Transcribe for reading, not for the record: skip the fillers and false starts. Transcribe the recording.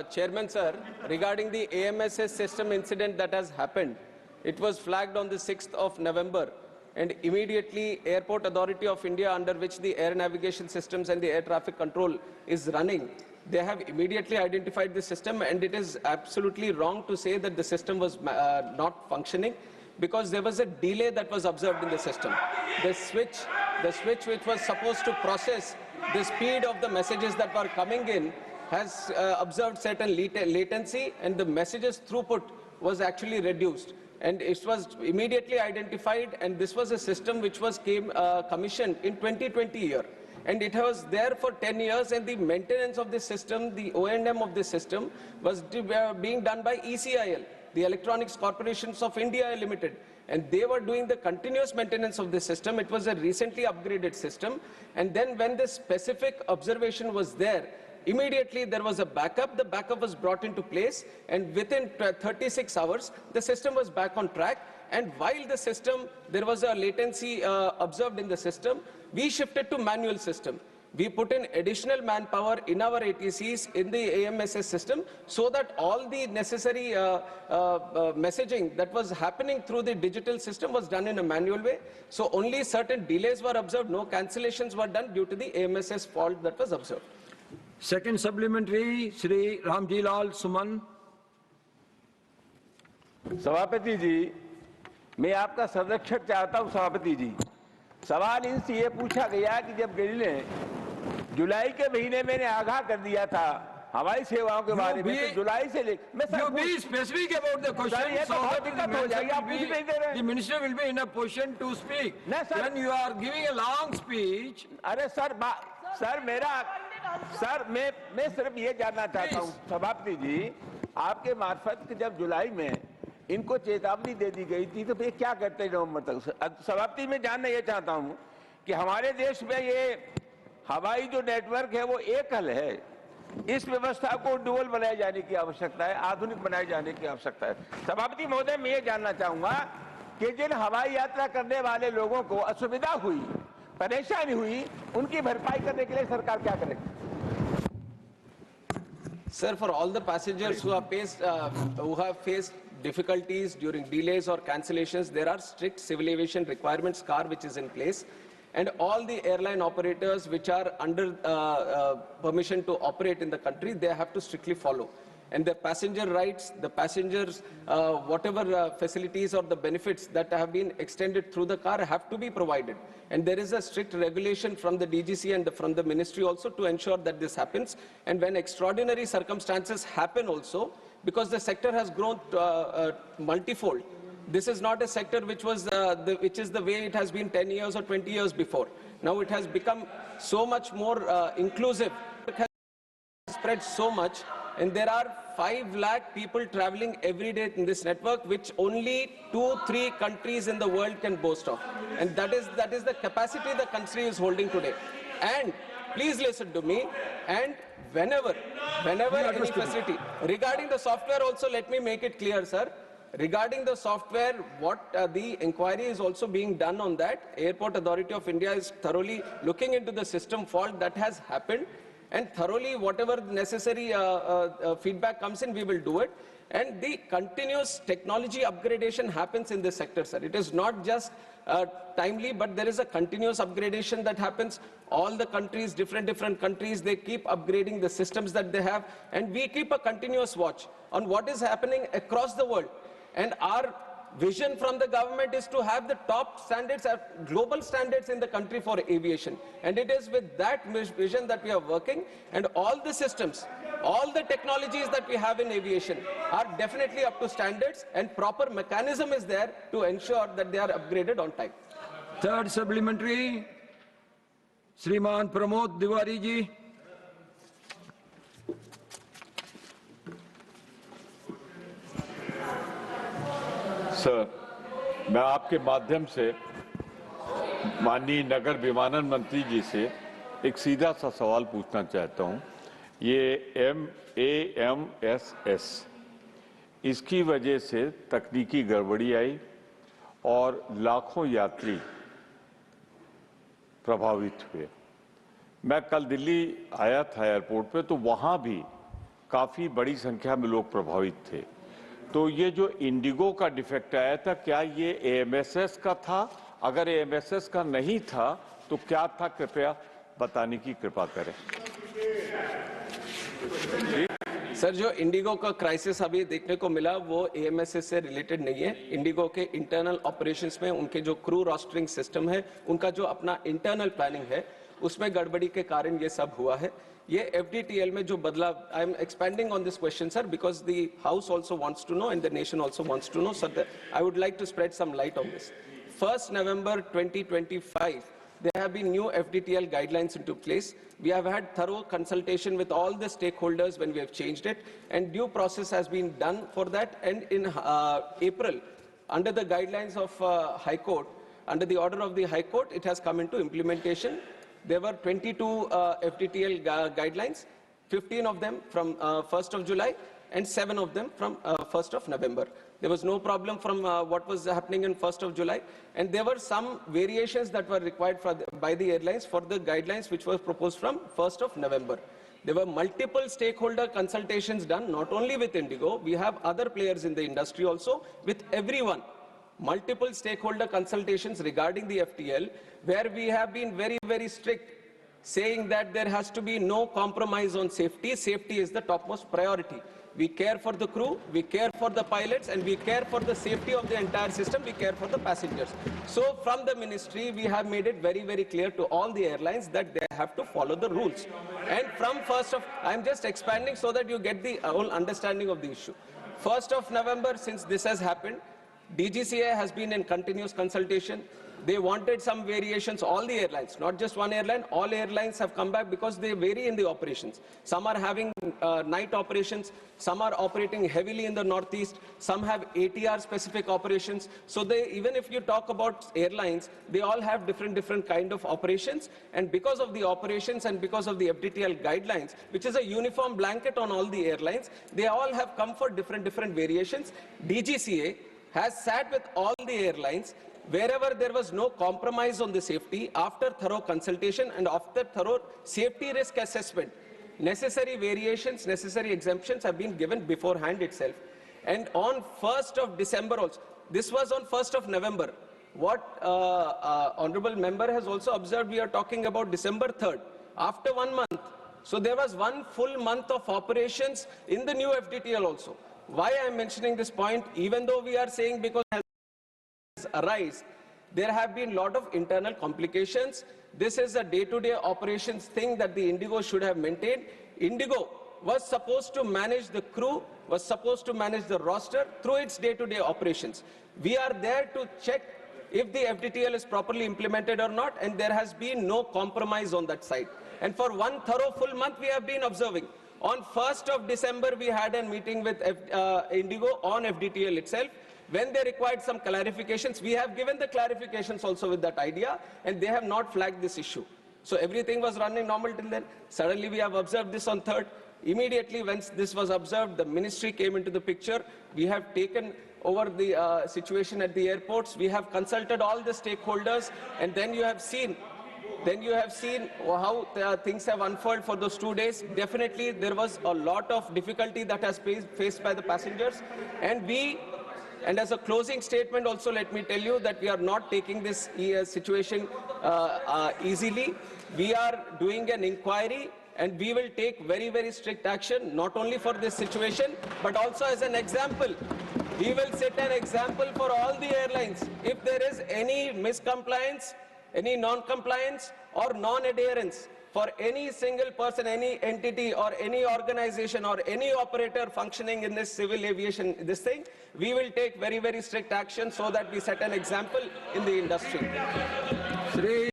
Chairman sir, regarding the AMSS system incident that has happened, it was flagged on the 6th of November, and immediately Airport Authority of India, under which the air navigation systems and the air traffic control is running, they have immediately identified the system, and it is absolutely wrong to say that the system was not functioning, because there was a delay that was observed in the system. The switch which was supposed to process the speed of the messages that were coming in has observed certain latency, and the messages throughput was actually reduced. And it was immediately identified, and this was a system which was commissioned in 2020 year. And it was there for 10 years, and the maintenance of this system, the O&M of this system, was being done by ECIL, the Electronics Corporations of India Limited. And they were doing the continuous maintenance of this system. It was a recently upgraded system. And then when the specific observation was there, immediately there was a backup. The backup was brought into place, and within 36 hours, the system was back on track. And while the system, there was a latency observed in the system, we shifted to manual system. We put in additional manpower in our ATCs in the AMSS system, so that all the necessary messaging that was happening through the digital system was done in a manual way. So only certain delays were observed, no cancellations were done due to the AMSS fault that was observed. Second supplementary, Shri Ramji Lal Suman. सभापति जी, मैं आपका संरक्षण चाहता हूं। सभापति जी, सवाल इनसे ये पूछा गया कि जब गिल ने जुलाई के महीने में आगाह कर दिया था हवाई सेवाओं के बारे में, तो जुलाई से मैं You be specific about the question. ये तो बहुत दिक्कत हो जाएगी, आप पूछ नहीं दे रहे। The minister will be in a position to speak. When you are giving a long speech. अरे सर मैं सिर्फ ये जानना चाहता हूँ सभापति जी, आपके मार्फत कि जब जुलाई में इनको चेतावनी दे दी गई थी, तो ये क्या करते हैं नवंबर तक? सभापति मैं जानना ये चाहता हूँ कि हमारे देश में ये हवाई जो नेटवर्क है वो एकल है, इस व्यवस्था को डुअल बनाए जाने की आवश्यकता है, आधुनिक बनाए जाने की आवश्यकता है। सभापति महोदय, मैं ये जानना चाहूंगा कि जिन हवाई यात्रा करने वाले लोगों को असुविधा हुई, परेशानी हुई, उनकी भरपाई करने के लिए सरकार क्या करेगी? Sir, for all the passengers who have faced difficulties during delays or cancellations, there are strict civil aviation requirements CAR which is in place, and all the airline operators which are under permission to operate in the country, they have to strictly follow. And the passenger rights, the passengers, whatever facilities or the benefits that have been extended through the CAR have to be provided. And there is a strict regulation from the DGC and from the ministry also to ensure that this happens. And when extraordinary circumstances happen also, because the sector has grown multifold, this is not a sector which was which is the way it has been 10 years or 20 years before. Now it has become so much more inclusive. It has spread so much. And there are 5 lakh people traveling every day in this network, which only 2-3 countries in the world can boast of. And that is the capacity the country is holding today. And please listen to me. And whenever any facility, regarding the software also, let me make it clear, sir. Regarding the software, what the inquiry is also being done on that. Airport Authority of India is thoroughly looking into the system fault that has happened. And thoroughly, whatever necessary feedback comes in, we will do it. And the continuous technology upgradation happens in this sector, sir. It is not just timely, but there is a continuous upgradation that happens. All the countries, different countries, they keep upgrading the systems that they have. And we keep a continuous watch on what is happening across the world. And our vision from the government is to have the top standards, global standards in the country for aviation. And it is with that vision that we are working. And all the systems, all the technologies that we have in aviation are definitely up to standards, and proper mechanism is there to ensure that they are upgraded on time. Third supplementary, Shriman Pramod Diwari ji. Sir, मैं आपके माध्यम से माननीय नगर विमानन मंत्री जी से एक सीधा सा सवाल पूछना चाहता हूं। ये AMSS, इसकी वजह से तकनीकी गड़बड़ी आई और लाखों यात्री प्रभावित हुए। मैं कल दिल्ली आया था एयरपोर्ट पे, तो वहां भी काफ़ी बड़ी संख्या में लोग प्रभावित थे। तो ये जो इंडिगो का डिफेक्ट आया था, क्या ये AMSS का था? अगर AMSS का नहीं था तो क्या था, कृपया बताने की कृपा करें। सर, जो इंडिगो का क्राइसिस अभी देखने को मिला वो AMSS से रिलेटेड नहीं है। इंडिगो के इंटरनल ऑपरेशंस में उनके जो क्रू रोस्टरिंग सिस्टम है, उनका जो अपना इंटरनल प्लानिंग है, उसमें गड़बड़ी के कारण ये सब हुआ है। ये FDTL में जो बदलाव, I am expanding on this question sir, because the house also wants to know and the nation also wants to know, so I would like to spread some light on this. 1st November 2025, there have been new FDTL guidelines into place. We have had thorough consultation with all the stakeholders when we have changed it, and due process has been done for that. And in April, under the guidelines of High Court, under the order of the High Court, it has come into implementation. There were 22 FDTL guidelines, 15 of them from 1st of July, and 7 of them from 1st of November. There was no problem from what was happening in 1st of July, and there were some variations that were required by the airlines for the guidelines which were proposed from 1st of November. There were multiple stakeholder consultations done, not only with INDIGO, we have other players in the industry also, with everyone. Multiple stakeholder consultations regarding the FTL, where we have been very, very strict, saying that there has to be no compromise on safety. Safety is the topmost priority. We care for the crew, we care for the pilots, and we care for the safety of the entire system, we care for the passengers. So from the ministry, we have made it very, very clear to all the airlines that they have to follow the rules. And from 1st of, I'm just expanding so that you get the whole understanding of the issue. 1st of November, since this has happened, DGCA has been in continuous consultation. They wanted some variations, all the airlines, not just one airline, all airlines have come back because they vary in the operations. Some are having night operations, some are operating heavily in the northeast, some have ATR specific operations. So even if you talk about airlines, they all have different kind of operations. And because of the operations and because of the FDTL guidelines, which is a uniform blanket on all the airlines, they all have come for different variations. DGCA has sat with all the airlines. Wherever there was no compromise on the safety, after thorough consultation and after thorough safety risk assessment, necessary variations, necessary exemptions have been given beforehand itself. And on 1st of December also, this was on 1st of November. What honorable member has also observed, we are talking about December 3rd, after 1 month. So there was 1 full month of operations in the new FDTL also. Why I am mentioning this point, even though we are saying because arise, there have been a lot of internal complications. This is a day-to-day operations thing that the INDIGO should have maintained. INDIGO was supposed to manage the crew, was supposed to manage the roster through its day-to-day operations. We are there to check if the FDTL is properly implemented or not, and there has been no compromise on that side. And for 1 thorough full month, we have been observing. On 1st of December, we had a meeting with INDIGO on FDTL itself. When they required some clarifications, we have given the clarifications also with that idea, and they have not flagged this issue. So everything was running normal till then. Suddenly we have observed this on 3rd. Immediately when this was observed, the ministry came into the picture. We have taken over the situation at the airports. We have consulted all the stakeholders, and then you have seen how things have unfolded for those 2 days. Definitely there was a lot of difficulty that has faced by the passengers, and as a closing statement also, let me tell you that we are not taking this situation easily. We are doing an inquiry, and we will take very, very strict action, not only for this situation, but also as an example. We will set an example for all the airlines. If there is any miscompliance, any non-compliance or non-adherence for any single person, any entity or any organization or any operator functioning in this civil aviation, we will take very, very strict action so that we set an example in the industry.